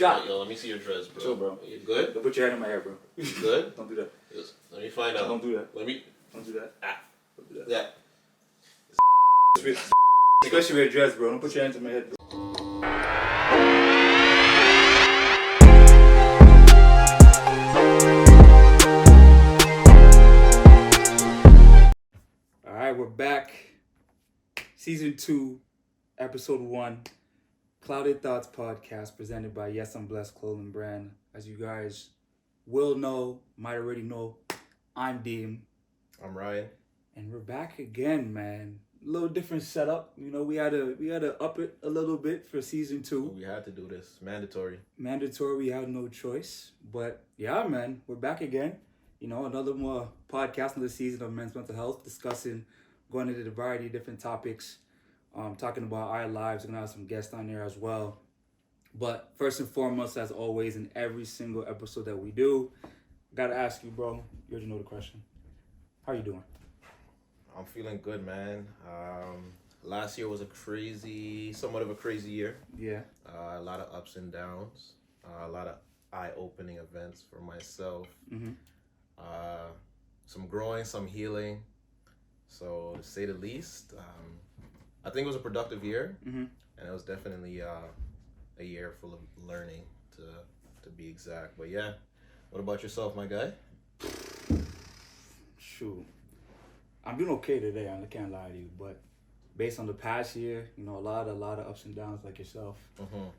shot. Yo, let me see your dress, bro. Chill, bro. You good? Don't put your hand in my hair, bro. You good? Don't do that. Yes. Let me find out. Don't do that. Let me. Don't do that. Ah. Don't do that. Yeah. Especially with a dress, bro. Don't put your hands in my head, bro. Alright, we're back. Season 2, Episode 1. Clouded Thoughts Podcast presented by Yes I'm Blessed Clothing Brand. As you guys will know, might already know, I'm Deem. I'm Ryan. And we're back again, man. A little different setup. You know, we had to up it a little bit for season 2. We had to do this. Mandatory. We had no choice. But yeah, man, we're back again. You know, another more podcast, another season of Men's Mental Health, going into a variety of different topics, talking about our lives. We're going to have some guests on there as well. But first and foremost, as always, in every single episode that we do, got to ask you, bro, you already know the question. How you doing? I'm feeling good, man. Last year was somewhat of a crazy year. Yeah. A lot of ups and downs. A lot of eye-opening events for myself. Mm-hmm. Some growing, some healing. So to say the least, I think it was a productive year, mm-hmm. and it was definitely a year full of learning, to be exact. But yeah, what about yourself, my guy? Shoot, I'm doing okay today. I can't lie to you, but based on the past year, you know, a lot of ups and downs, like yourself. Mm-hmm.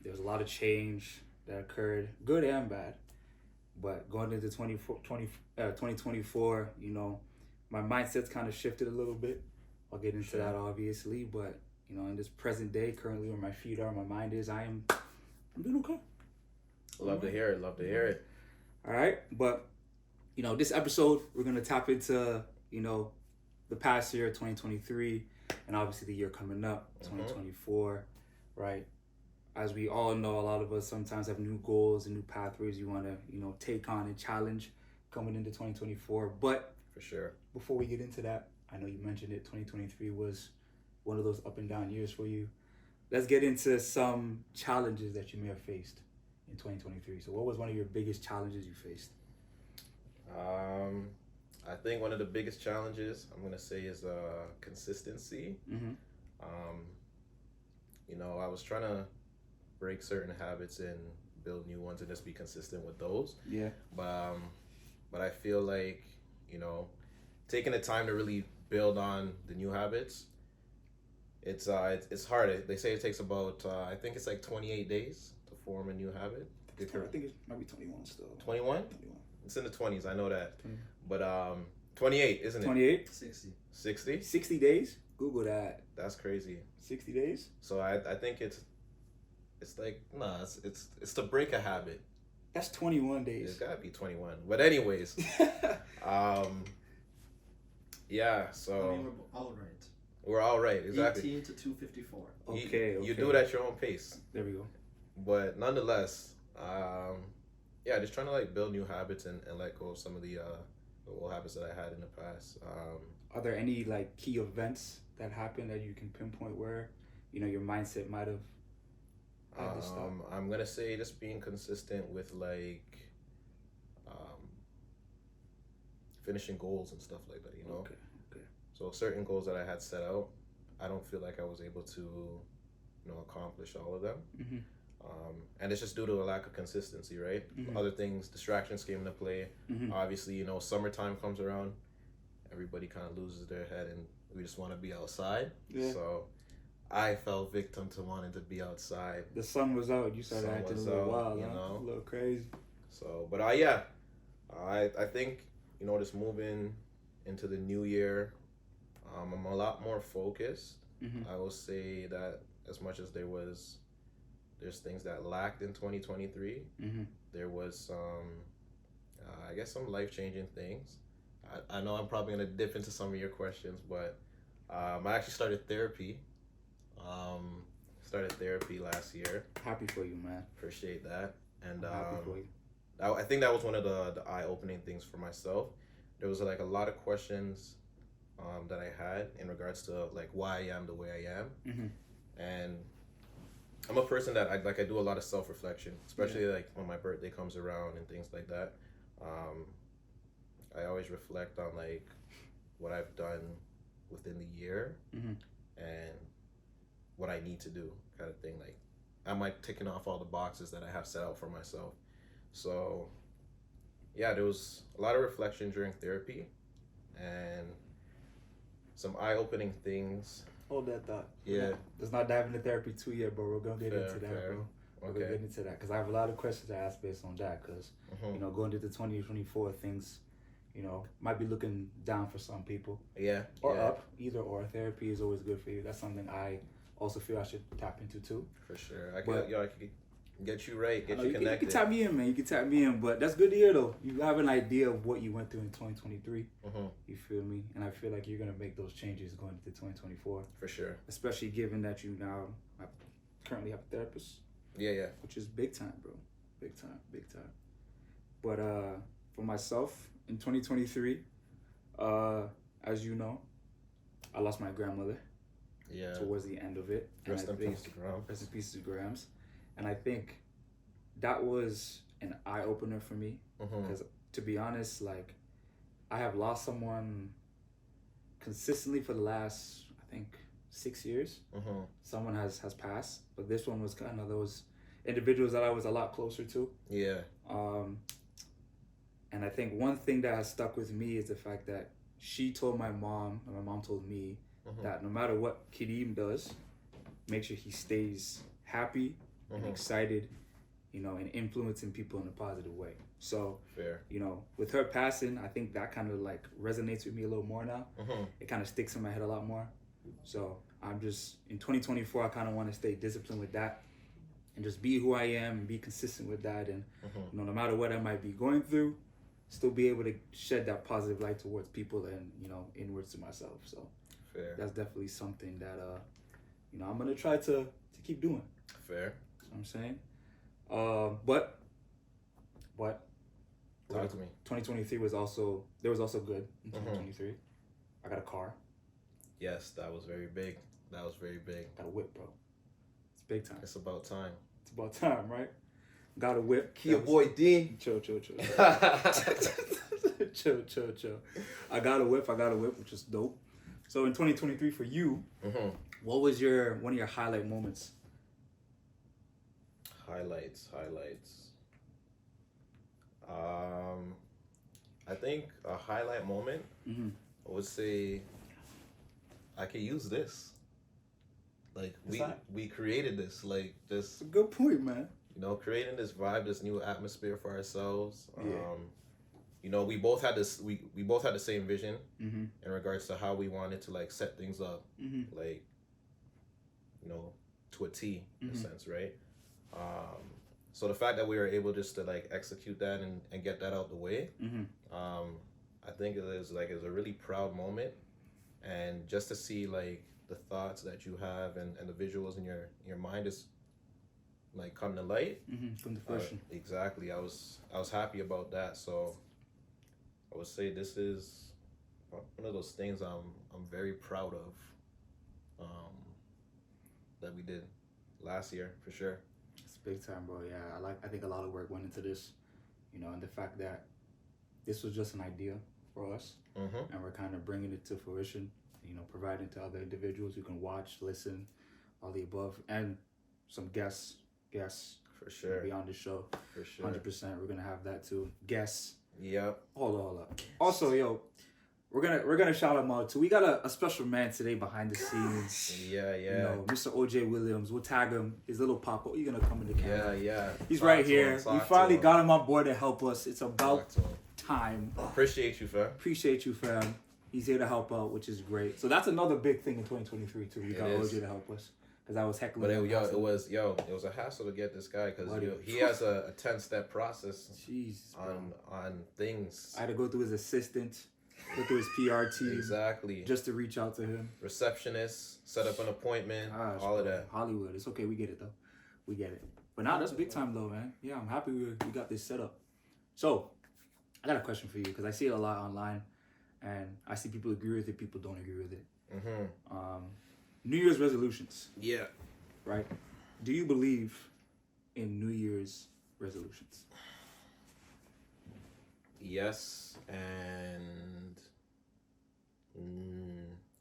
There was a lot of change that occurred, good and bad. But going into 2024, you know, my mindset's kind of shifted a little bit. I'll get into that, obviously. But, you know, in this present day, currently where my feet are, my mind is, I'm doing okay. Love to hear it. All right. But, you know, this episode, we're going to tap into, you know, the past year, 2023, and obviously the year coming up, 2024, right? As we all know, a lot of us sometimes have new goals and new pathways you want to, you know, take on and challenge coming into 2024. But for sure, before we get into that, I know you mentioned it, 2023 was one of those up and down years for you. Let's get into some challenges that you may have faced in 2023. So what was one of your biggest challenges you faced? I think one of the biggest challenges I'm going to say is consistency. Mm-hmm. You know, I was trying to break certain habits and build new ones and just be consistent with those. Yeah. But I feel like, you know, taking the time to really build on the new habits, it's hard. They say it takes about I think it's like 28 days to form a new habit. I think it might be 21 still. 21? 21. It's in the 20s, I know that. 20. But 28, isn't it? 28? 60. 60? 60 days? Google that. That's crazy. 60 days? So I think it's like, it's to break a habit. That's 21 days. It's gotta be 21. But anyways, yeah, so I mean, we're all right. we're all right, exactly. 18 to 254. Okay. You do it at your own pace. There we go. But nonetheless, yeah, just trying to like build new habits and let go of some of the old habits that I had in the past. Are there any like key events that happened that you can pinpoint where, you know, your mindset might have had to stop? I'm gonna say just being consistent with like finishing goals and stuff like that, you know. Okay. So certain goals that I had set out, I don't feel like I was able to, you know, accomplish all of them. Mm-hmm. And it's just due to a lack of consistency, right? Mm-hmm. Other things, distractions came into play. Mm-hmm. Obviously, you know, summertime comes around, everybody kind of loses their head and we just want to be outside. Yeah. So I fell victim to wanting to be outside. The sun was out. You started acting a little wild, you huh? know? A little crazy. So, but yeah, I think, you know, just moving into the new year, I'm a lot more focused. Mm-hmm. I will say that as much as there's things that lacked in 2023, Mm-hmm. there was some, I guess, some life-changing things. I know I'm probably going to dip into some of your questions, but I actually started therapy. Started therapy last year. Happy for you, man. Appreciate that. And Happy for you. I think that was one of the eye-opening things for myself. There was like a lot of questions that I had in regards to like why I am the way I am. Mm-hmm. And I'm a person that I do a lot of self-reflection, especially like when my birthday comes around and things like that. I always reflect on like what I've done within the year and what I need to do, kind of thing. Like, am I ticking off all the boxes that I have set out for myself? So, yeah, there was a lot of reflection during therapy and some eye-opening things. Hold that thought. Yeah. Let's not dive into therapy too yet, bro. We're gonna get into that, bro. We're gonna get into that because I have a lot of questions to ask based on that. Because you know, going into 2024, things, you know, might be looking down for some people. Yeah. Or up, either or. Therapy is always good for you. That's something I also feel I should tap into too. For sure. I could get you right, get you connected. You can tap me in, man. You can tap me in. But that's good to hear, though. You have an idea of what you went through in 2023. You feel me? And I feel like you're going to make those changes going into 2024. For sure. Especially given that you now currently have a therapist. Yeah. Which is big time, bro. Big time. But for myself, in 2023, as you know, I lost my grandmother. Yeah. Towards the end of it. Rest in peace to Grams. Rest in peace to Grams. And I think that was an eye-opener for me. Because to be honest, like, I have lost someone consistently for the last, I think, 6 years. Someone has passed. But this one was kind of those individuals that I was a lot closer to. Yeah. And I think one thing that has stuck with me is the fact that she told my mom, and my mom told me, that no matter what Kadeem does, make sure he stays happy and excited, you know, and influencing people in a positive way. So, you know, with her passing, I think that kind of like resonates with me a little more now. It kind of sticks in my head a lot more. So I'm just, in 2024, I kind of want to stay disciplined with that and just be who I am and be consistent with that. And, you know, no matter what I might be going through, still be able to shed that positive light towards people and, you know, inwards to myself. So that's definitely something that, you know, I'm going to try to keep doing. Fair. That's what I'm saying. But talk to me. 2023 was also good in 2023. I got a car. Yes, that was very big. Got a whip, bro. It's big time. It's about time. It's about time, right? Got a whip. Your boy Dean. Chill. chill. I got a whip, which is dope. So in 2023 for you, what was one of your highlight moments? Highlights. I think a highlight moment, I would say I could use this. Like we created this, like this. That's a good point, man. You know, creating this vibe, this new atmosphere for ourselves. You know, we both had this. We both had the same vision in regards to how we wanted to like set things up, like, you know, to a T in a sense, right? So the fact that we were able just to like execute that and get that out the way, I think it is a really proud moment, and just to see like the thoughts that you have and the visuals in your mind is like come to light. From the fruition. Exactly. I was happy about that. So I would say this is one of those things I'm very proud of, that we did last year for sure. It's big time, bro. Yeah, I think a lot of work went into this, you know, and the fact that this was just an idea for us, and we're kind of bringing it to fruition, you know, providing to other individuals who can watch, listen, all the above, and some guests for sure be on the show. For sure. 100%. We're gonna have that too. Guests. Yep. Hold up. Also, yo, we're gonna shout him out too. We got a special man today behind the scenes. Yeah. You know, Mr. OJ Williams. We'll tag him. His little pop-up. You're gonna come in the camera. Yeah. He's right here. We finally got him on board to help us. It's about time. Appreciate you, fam. He's here to help out, which is great. So that's another big thing in 2023 too. We got OJ to help us. Because I was heckling. But it was a hassle to get this guy because he has a 10-step process on things. I had to go through his assistant, go through his PR team. Exactly. Just to reach out to him. Receptionist, set up an appointment, all of that. Hollywood. It's okay. We get it though. We get it. But now that's big time though, man. Yeah, I'm happy we got this set up. So, I got a question for you because I see it a lot online, and I see people agree with it, people don't agree with it. New Year's resolutions. Yeah. Right? Do you believe in New Year's resolutions? Yes and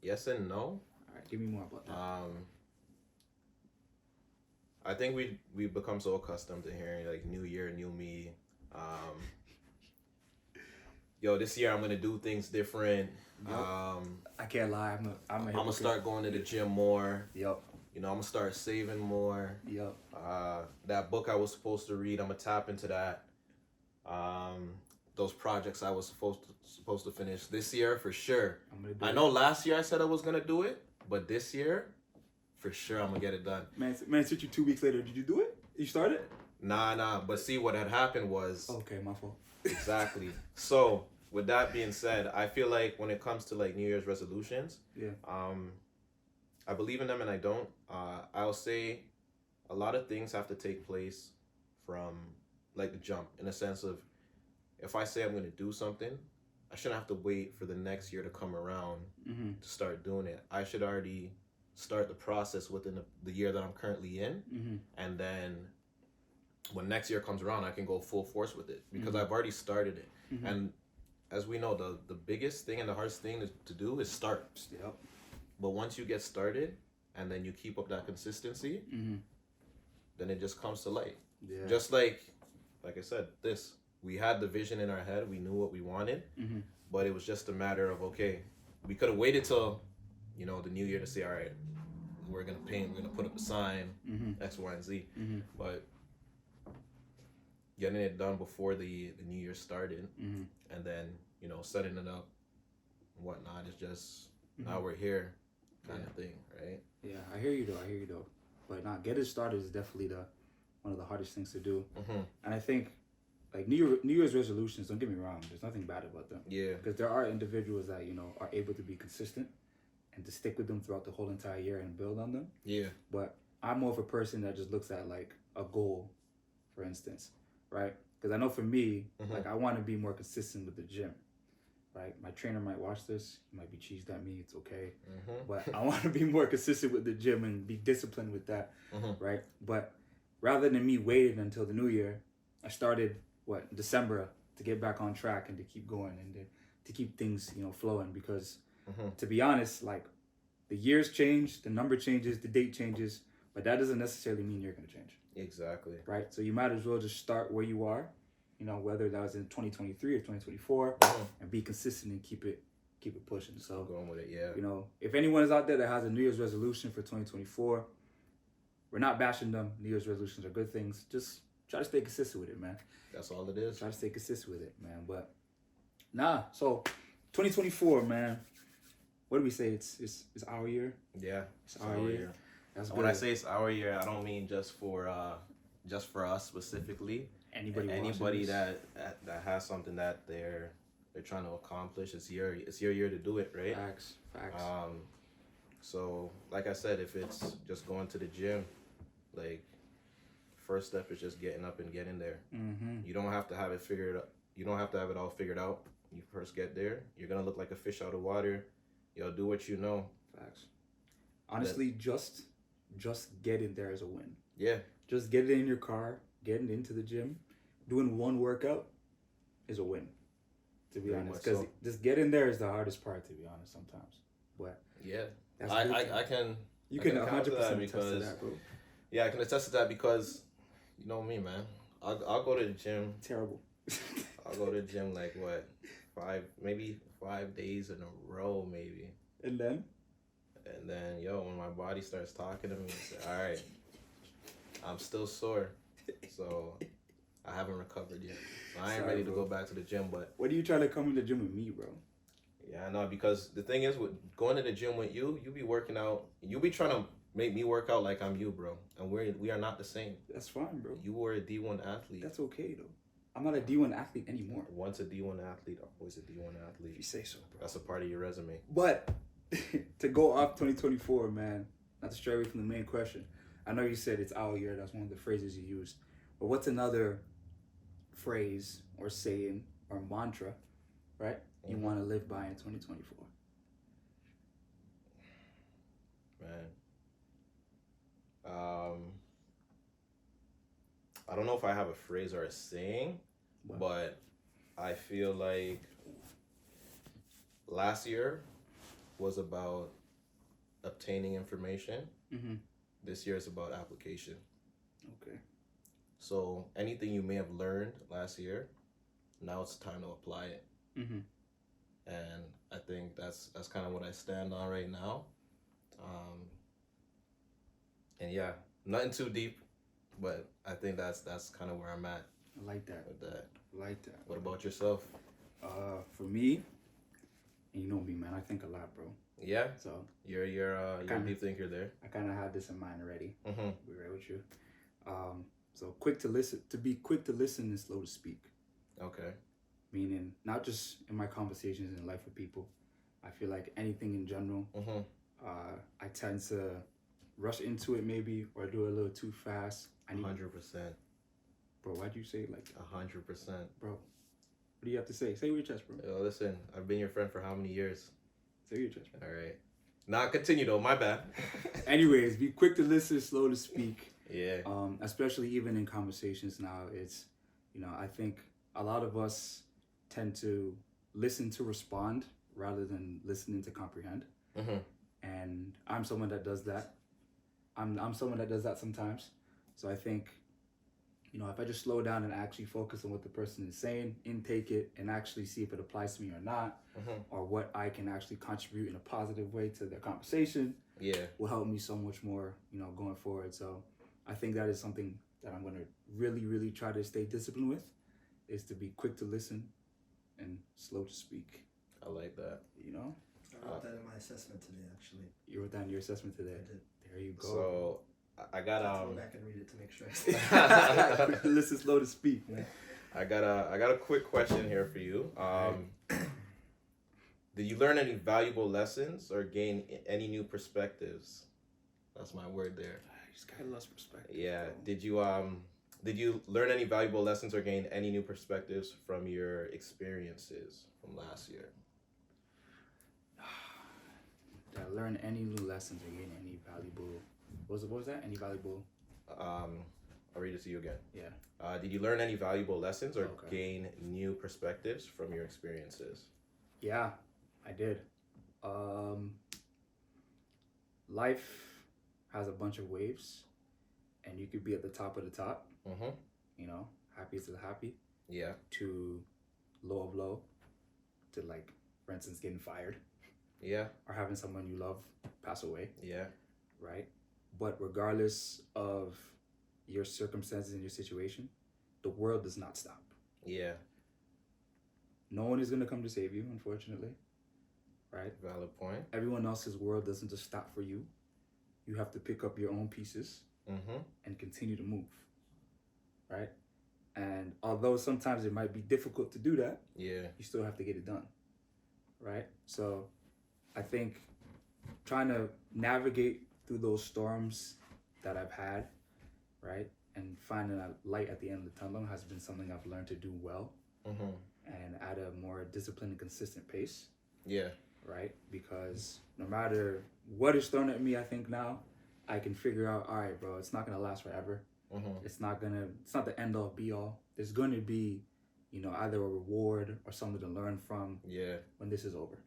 yes and no. All right, give me more about that. I think we become so accustomed to hearing like New Year, New Me. Yo, this year I'm gonna do things different. Yep. I can't lie. I'm gonna start going to the gym more. Yep. You know, I'm gonna start saving more. Yep. That book I was supposed to read, I'm gonna tap into that. Those projects I was supposed to finish this year for sure. I know last year I said I was gonna do it, but this year, for sure I'm gonna get it done. Man, it took you 2 weeks later. Did you do it? You started? Nah. But see, what had happened was. Okay, my fault. Exactly. So with that being said, I feel like when it comes to like New Year's resolutions, yeah, I believe in them and I don't. I'll say a lot of things have to take place from like the jump, in a sense of, if I say I'm going to do something, I shouldn't have to wait for the next year to come around to start doing it. I should already start the process within the year that I'm currently in, and then when next year comes around, I can go full force with it because I've already started it. And as we know, the biggest thing and the hardest thing to do is start. Yep. But once you get started and then you keep up that consistency, then it just comes to light. Yeah. Just like I said, we had the vision in our head, we knew what we wanted, but it was just a matter of, okay, we could have waited till, the new year to say, all right, we're gonna paint, we're gonna put up a sign, X, Y, and Z. But getting it done before the new year started, and then setting it up and whatnot is just now we're here kind of thing, right? Yeah, I hear you though. But getting started is definitely one of the hardest things to do. And I think like New Year's resolutions, don't get me wrong, there's nothing bad about them. Yeah. Because there are individuals that are able to be consistent and to stick with them throughout the whole entire year and build on them. Yeah. But I'm more of a person that just looks at like a goal, for instance, right? Because I know for me, like I want to be more consistent with the gym, right? My trainer might watch this, he might be cheesed at me, it's okay. But I want to be more consistent with the gym and be disciplined with that, right? But rather than me waiting until the new year, I started December to get back on track and to keep going and to keep things flowing, because to be honest, like the years change, the number changes, the date changes, but that doesn't necessarily mean you're going to change. Exactly. Right? So you might as well just start where you are, whether that was in 2023 or 2024, and be consistent and keep it pushing. So going with it, yeah. If anyone is out there that has a New Year's resolution for 2024, we're not bashing them. New Year's resolutions are good things. Just try to stay consistent with it, man. That's all it is. Try to stay consistent with it, man. But so 2024, man. What do we say? It's our year. Yeah, it's our year. That's when I say it's our year, I don't mean just for us specifically. Anybody that has something that they're trying to accomplish, it's your year to do it, right? Facts. So like I said, if it's just going to the gym, like first step is just getting up and getting there. You don't have to have it figured out. You don't have to have it all figured out. You first get there. You're gonna look like a fish out of water. Yo, do what you know. Facts. Honestly, just getting there is a win. Yeah. Just getting in your car, getting into the gym, doing one workout is a win. To be honest, because just getting there is the hardest part. To be honest, sometimes. But yeah, that's I can. You can 100% attest to that, bro. Yeah, I can attest to that because you know me, man. I'll go to the gym. Terrible. I'll go to the gym like what, 5 days in a row, maybe. And then, when my body starts talking to me, I say, all right, I'm still sore, so I haven't recovered yet. So I ain't ready to go back to the gym. But what are you trying to come to the gym with me, bro? Yeah, I know, because the thing is, with going to the gym with you be working out. You be trying to make me work out like I'm you, bro. And we are not the same. That's fine, bro. You were a D1 athlete. That's okay, though. I'm not a D1 athlete anymore. Once a D1 athlete, always a D1 athlete. If you say so, bro. That's a part of your resume. But to go off 2024, man, not to stray away from the main question. I know you said it's our year. That's one of the phrases you used. But what's another phrase or saying or mantra, right, you want to live by in 2024? Man. I don't know if I have a phrase or a saying, What? but I feel like last year was about obtaining information. Mm-hmm. This year is about application. Okay. So anything you may have learned last year, now it's time to apply it. Mm-hmm. And I think that's kind of what I stand on right now. Um, and yeah, nothing too deep, but I think that's kind of where I'm at I like that. with that. I like that. What about yourself? For me, and you know me, man, I think a lot, bro. Yeah, So you're a deep thinker there. I kind of had this in mind already. Mm-hmm. Be right with you. So quick to listen. To be quick to listen and slow to speak. Okay. Meaning, not just in my conversations in life with people. I feel like anything in general. Mm-hmm. I tend to rush into it maybe or do it a little too fast. 100%. Bro, why'd you say it like 100%. bro? What do you have to say? Say it with your chest, bro. Yo, listen, I've been your friend for how many years? Say it with your chest, bro. All right. Now continue though. My bad. Anyways, be quick to listen, slow to speak. Yeah. Especially even in conversations now, it's, I think a lot of us tend to listen to respond rather than listening to comprehend. Mm-hmm. And I'm someone that does that. I'm someone that does that sometimes. So I think, if I just slow down and actually focus on what the person is saying, intake it, and actually see if it applies to me or not, Mm-hmm. or what I can actually contribute in a positive way to their conversation, Yeah. will help me so much more, going forward. So I think that is something that I'm going to really, really try to stay disciplined with, is to be quick to listen and slow to speak. I like that. I wrote that in my assessment today, actually. You wrote that in your assessment today. I did. There you go. So I got I'll go back and read it to make sure. Quick to listen, slow to speak, man. I got a quick question here for you. Did you learn any valuable lessons or gain any new perspectives? That's my word there. I just got lost perspective. Yeah. Bro. Did you learn any valuable lessons or gain any new perspectives from your experiences from last year? Did I learn any new lessons or gain any valuable? What was that? Any valuable? I'll read it to you again. Yeah. Did you learn any valuable lessons or Okay. gain new perspectives from your experiences? Yeah, I did. Life has a bunch of waves, and you could be at the top of the top. Mm-hmm. Happy to the happy, Yeah. to low of low, to like, for instance, getting fired Yeah. or having someone you love pass away, Yeah. right? But regardless of your circumstances and your situation, the world does not stop. Yeah. No one is going to come to save you, unfortunately, right? Valid point. Everyone else's world doesn't just stop for you. You have to pick up your own pieces Mm-hmm. and continue to move, right? And although sometimes it might be difficult to do that, Yeah. you still have to get it done, right? So I think trying to navigate through those storms that I've had, right, and finding a light at the end of the tunnel has been something I've learned to do well, Mm-hmm. and at a more disciplined and consistent pace, Yeah. right? Because no matter what is thrown at me, I think now I can figure out, all right, bro, it's not gonna last forever. Mm-hmm. It's not the end all be all. There's going to be, either a reward or something to learn from Yeah. when this is over,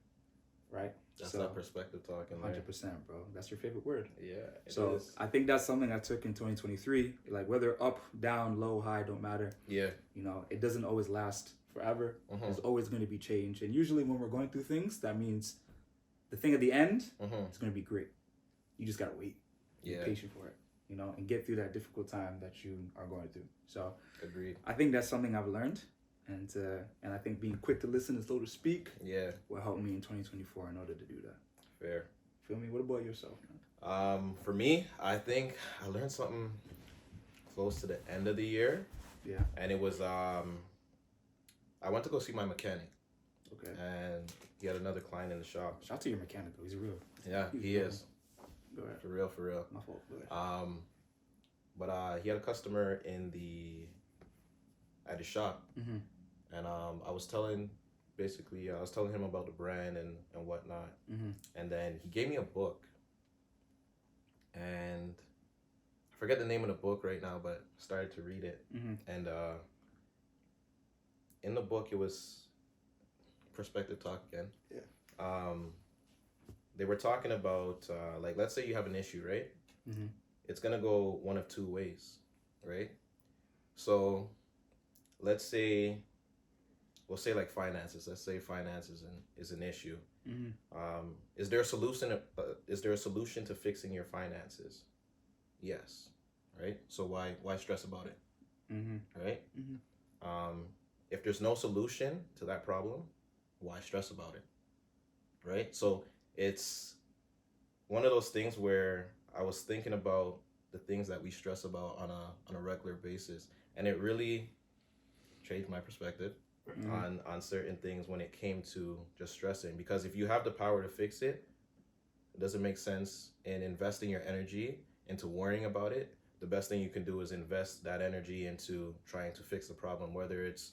right? That's So, that perspective talking. 100%, bro. That's your favorite word. Yeah. It So is. I think that's something I took in 2023. Like whether up, down, low, high, don't matter. Yeah. It doesn't always last forever. Mm-hmm. There's always going to be change. And usually when we're going through things, that means the thing at the end Mm-hmm. is going to be great. You just got to wait. Yeah. Be patient for it, and get through that difficult time that you are going through. So Agreed. I think that's something I've learned. And I think being quick to listen and slow to speak Yeah. will help me in 2024 in order to do that. Fair. Feel me? What about yourself, man? For me, I think I learned something close to the end of the year, Yeah. and it was I went to go see my mechanic, Okay. and he had another client in the shop. Shout out to your mechanic, though. He's real. Yeah, He's he real. is. Go ahead. For real. My fault. Go ahead. But he had a customer at his shop, Mm-hmm. and I was telling him about the brand and whatnot, Mm-hmm. and then he gave me a book, and I forget the name of the book right now, but started to read it. Mm-hmm. And in the book, it was perspective talk again. Yeah. They were talking about like, let's say you have an issue, right? Mm-hmm. It's gonna go one of two ways, right? So let's say, we'll say like finances. Let's say finances is an issue. Mm-hmm. Is there a solution? Is there a solution to fixing your finances? Yes. Right. So why stress about it? Mm-hmm. Right. Mm-hmm. If there's no solution to that problem, why stress about it? Right. So it's one of those things where I was thinking about the things that we stress about on a regular basis, and it really changed my perspective on certain things when it came to just stressing. Because if you have the power to fix it, it doesn't make sense in investing your energy into worrying about it. The best thing you can do is invest that energy into trying to fix the problem, whether it's,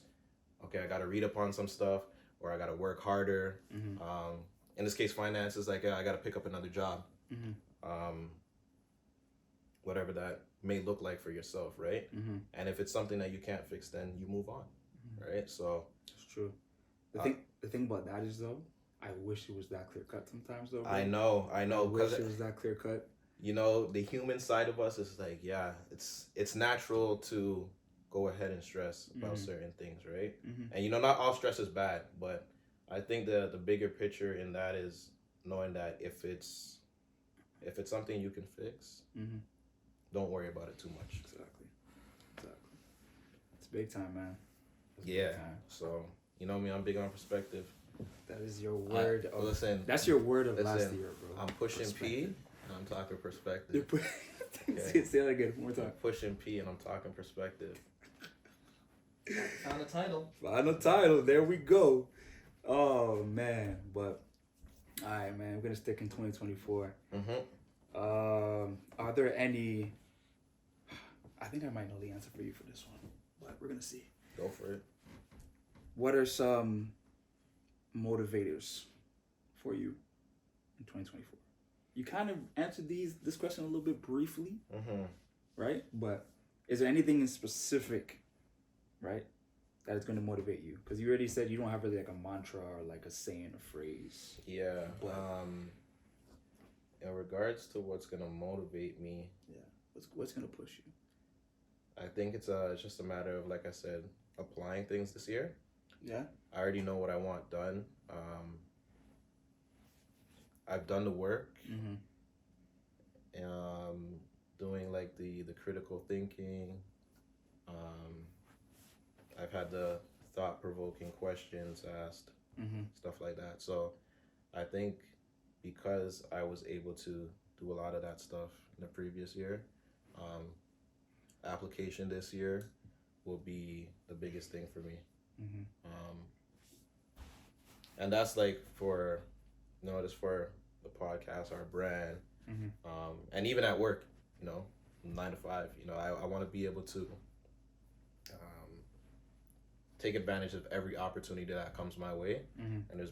okay, I got to read up on some stuff, or I got to work harder. In this case, finances, like, I got to pick up another job. Whatever that may look like for yourself, right? And if it's something that you can't fix, then you move on, right? So it's true. The thing about that is, though, I wish it was that clear cut sometimes, though. Bro. I know, I wish it was that clear cut. You know, the human side of us is like, yeah, it's natural to go ahead and stress about certain things, right? And you know, not all stress is bad, but I think the bigger picture in that is knowing that if it's something you can fix, don't worry about it too much. Exactly. It's big time, man. Yeah. So you know me, I'm big on perspective. That is your word. Listen, that's your word of last year, bro. I'm pushing P, and I'm talking perspective. Okay. Say that again, one more time. I'm pushing P, and I'm talking perspective. Found a title. Final title. There we go. Oh man, but all right, man. We're gonna stick in 2024. Are there any? I think I might know the answer for you for this one, but we're gonna see. Go for it. What are some motivators for you in 2024? You kind of answered this question a little bit briefly, right? But is there anything in specific, right, that is going to motivate you? Because you already said you don't have really like a mantra or like a saying, a phrase. Yeah. But, in regards to what's going to motivate me, what's going to push you? I think it's just a matter of, like I said, applying things this year. Yeah. I already know what I want done. I've done the work. Doing like the critical thinking. I've had the thought-provoking questions asked, stuff like that. So I think because I was able to do a lot of that stuff in the previous year, application this year will be the biggest thing for me. And that's like for, just for the podcast, our brand, and even at work, 9 to 5, I want to be able to take advantage of every opportunity that comes my way. And there's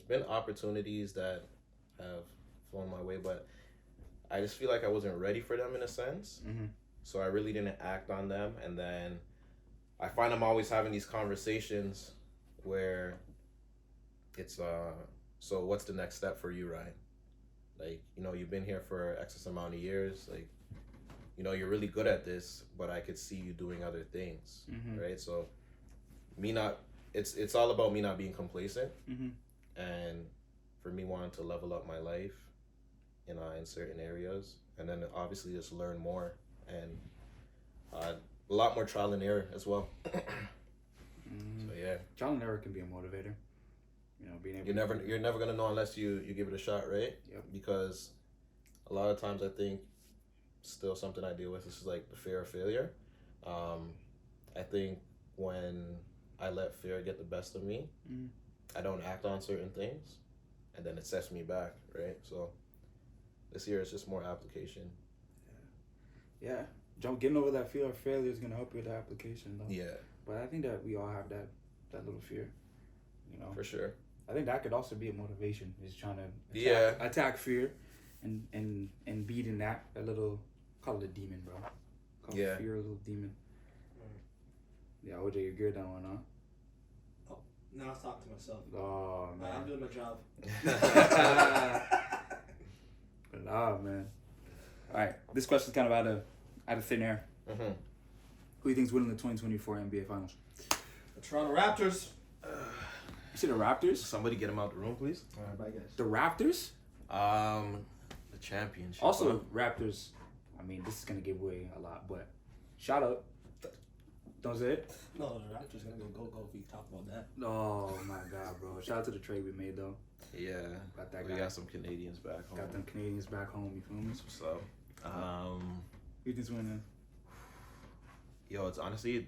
been opportunities that have flown my way, but I just feel like I wasn't ready for them in a sense. So I really didn't act on them. And then I find I'm always having these conversations where it's, so what's the next step for you, Ryan? Like, you've been here for X amount of years. Like, you're really good at this, but I could see you doing other things, right? So it's all about me not being complacent, and for me wanting to level up my life, in certain areas, and then obviously just learn more, and a lot more trial and error as well. So yeah, trial and error can be a motivator. Being able you're never gonna know unless you give it a shot, right? Yep. Because a lot of times I think still something I deal with is like the fear of failure. I think when I let fear get the best of me, I don't act on certain things, and then it sets me back, right? So this year it's just more application. Yeah. Getting over that fear of failure is gonna help you with the application, though. Yeah. But I think that we all have that little fear, For sure. I think that could also be a motivation, is trying to attack fear and beating that little, call it a demon, bro. Call Yeah. fear a little demon. Yeah, OJ, you're good on one, huh? Now I was talking to myself. Oh man. I'm doing my job. But nah, man. All right, this question's kind of out of thin air. Mm-hmm. Who do you think's winning the 2024 NBA Finals? The Toronto Raptors. You see the Raptors? Somebody get him out the room, please. All right, bye guys. The Raptors? The championship. Also, Raptors. I mean, this is gonna give away a lot, but shout out. Don't say it. No, the Raptors gonna go if we talk about that. Oh my God, bro! Shout out to the trade we made though. Yeah. Got that We guy. got some Canadians back home. Got them Canadians back home. You feel me? That's what's up. Who you think's winning? Yo, it's honestly,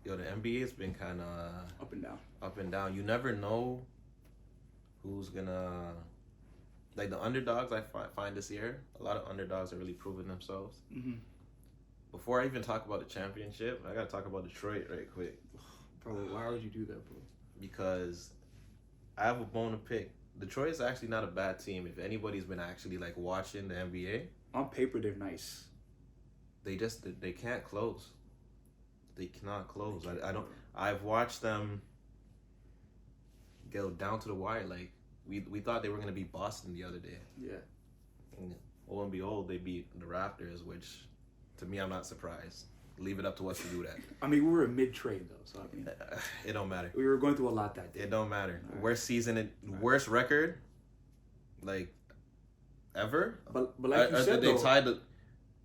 the NBA has been kind of Up and down. up and down. You never know who's gonna, like the underdogs. I find this year, a lot of underdogs are really proving themselves. Mm-hmm. Before I even talk about the championship, I gotta talk about Detroit right quick Bro, why would you do that, bro? because I have a bone to pick. Detroit is actually not a bad team. If anybody's been actually like watching the NBA, On paper, they're nice. they can't close. They cannot close. I don't. I've watched them go down to the wire. Like we thought they were gonna beat Boston the other day. Yeah. And lo and behold, they beat the Raptors, which to me I'm not surprised. Leave it up to us to do that. I mean, we were mid-trade though, so I mean, It don't matter. we were going through a lot that day. It don't matter. All right. Worst season, worst record, like ever. But like you said, they though, tied the.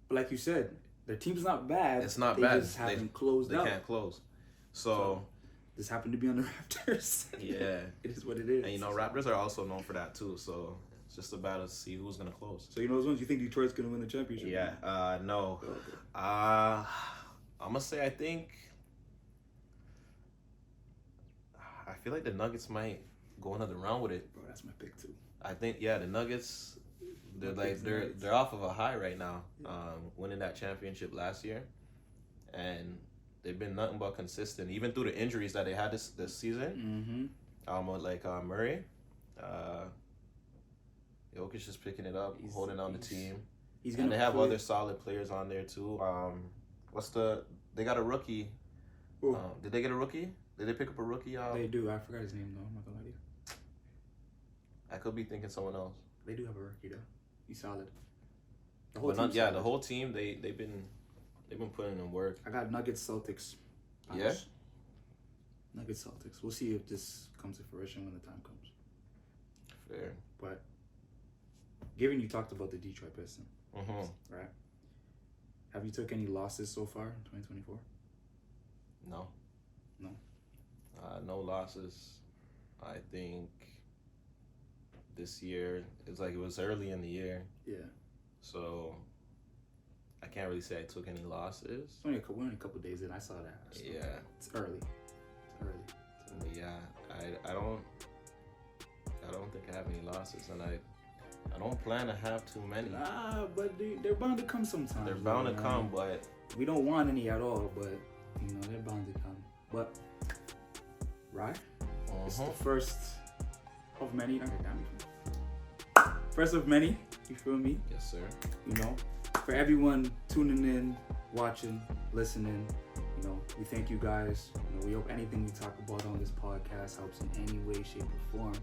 but like you said, their team's not bad. It's not they bad. Just haven't closed They out. can't close. So This happened to be on the Raptors. yeah, It is what it is. and you know Raptors are also known for that too. So it's just about to see who's gonna close. So you know those ones. You think Detroit's gonna win the championship? Yeah. No. Okay. I'm gonna say I feel like the Nuggets might go another round with it. Bro, that's my pick too. I think the Nuggets they're My pick's Nuggets. they're off of a high right now. Yeah. Winning that championship last year, and they've been nothing but consistent even through the injuries that they had this season. Mm-hmm. Like Murray, Jokic is picking it up, holding on the team. He's And gonna. they have play- other solid players on there too. They got a rookie. Ooh, Did they get a rookie? Did they pick up a rookie? they do. I forgot his name though. I'm not gonna lie to you. I could be thinking someone else. They do have a rookie though. He's solid. The But team's the solid. whole team they've been putting in work. I got Nuggets Celtics. Yeah? Nuggets Celtics. We'll see if this comes to fruition when the time comes. Fair. But given you talked about the Detroit Pistons, right? Have you took any losses so far in 2024? No. No? No losses. I think this year it's like it was early in the year, Yeah. so I can't really say I took any losses. It's only we're only a couple days in. I saw that. So Yeah. It's early. It's early. So, Yeah, I don't think I have any losses, and I don't plan to have too many. but they're bound to come sometimes. They're bound to man. come, but We don't want any at all, but you know they're bound to come. But right, it's the first of many. Okay, damn you. First of many. You feel me? Yes, sir. You know, for everyone tuning in, watching, listening, you know, we thank you guys. You know, we hope anything we talk about on this podcast helps in any way, shape, or form.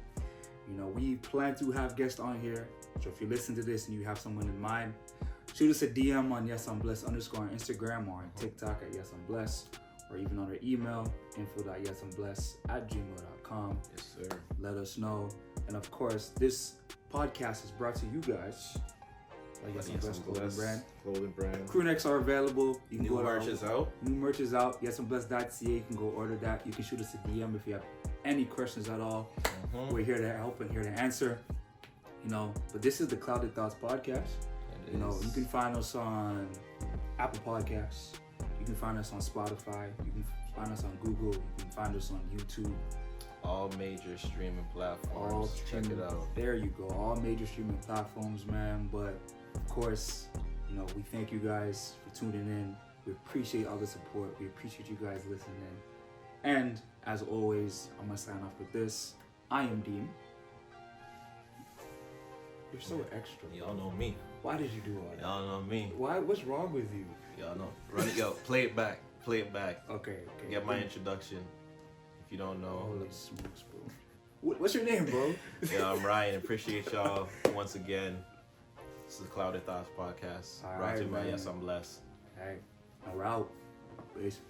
You know, we plan to have guests on here. So if you listen to this and you have someone in mind, shoot us a DM on YesI'mBlessed_ on Instagram or on TikTok at YesI'mBlessed, or even on our email, info.yesI'mblessed@gmail.com. Yes, sir. Let us know. And of course, this podcast is brought to you guys by YesI'mBlessed Clothing Brand. Clothing brand. Crew necks are available. You can New go to merch is out. New merch is out. YesI'mBlessed.ca. You can go order that. You can shoot us a DM if you have any questions at all. We're here to help and here to answer. You know, but this is the Clouded Thoughts podcast. You know, you can find us on Apple Podcasts. You can find us on Spotify. You can find us on Google. You can find us on YouTube. all major streaming platforms. Check it out. There you go. All major streaming platforms, man. But of course, you know, we thank you guys for tuning in. We appreciate all the support. We appreciate you guys listening in. And as always, I'm gonna sign off with this. I am Deem. You're so extra. Y'all know me. Why did you do all that? Y'all know me. Why? What's wrong with you? Y'all know. Run it, yo. Play it back. Play it back. Okay. Get my introduction. If you don't know. Holy smokes, bro. What's your name, bro? Yeah, I'm Ryan. Appreciate y'all once again. This is the Clouded Thoughts podcast. All Brought to you right, by man. Yes, I'm Blessed. All right. We're out. Peace.